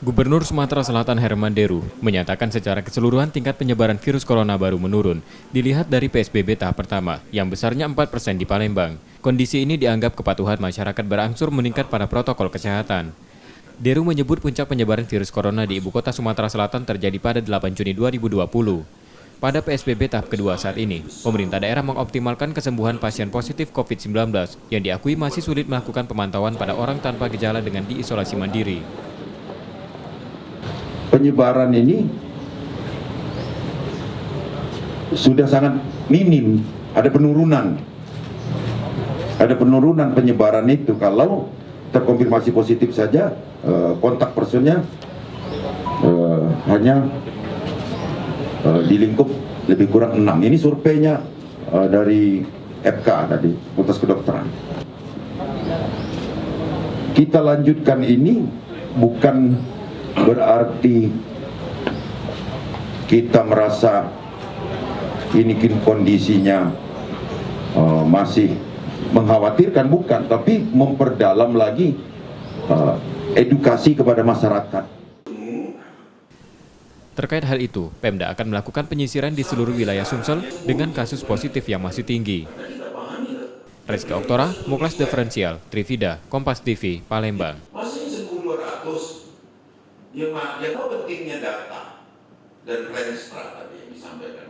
Gubernur Sumatera Selatan Herman Deru menyatakan secara keseluruhan tingkat penyebaran virus corona baru menurun, dilihat dari PSBB tahap pertama yang besarnya 4% di Palembang. Kondisi ini dianggap kepatuhan masyarakat berangsur meningkat pada protokol kesehatan. Deru menyebut puncak penyebaran virus corona di ibu kota Sumatera Selatan terjadi pada 8 Juni 2020. Pada PSBB tahap kedua saat ini, pemerintah daerah mengoptimalkan kesembuhan pasien positif COVID-19 yang diakui masih sulit melakukan pemantauan pada orang tanpa gejala dengan diisolasi mandiri. Penyebaran ini sudah sangat minim, ada penurunan penyebaran itu. Kalau terkonfirmasi positif saja, kontak personnya hanya di lingkup lebih kurang 6. Ini surveinya dari FK, dari Fakultas Kedokteran. Kita lanjutkan ini bukan berarti kita merasa ini kondisinya masih mengkhawatirkan, bukan, tapi memperdalam lagi edukasi kepada masyarakat. Terkait hal itu, Pemda akan melakukan penyisiran di seluruh wilayah Sumsel dengan kasus positif yang masih tinggi. Rizky Oktora, Muklas Diferensial, Trivida, Kompas TV, Palembang. Yang tahu pentingnya data dan renstra tadi yang disampaikan.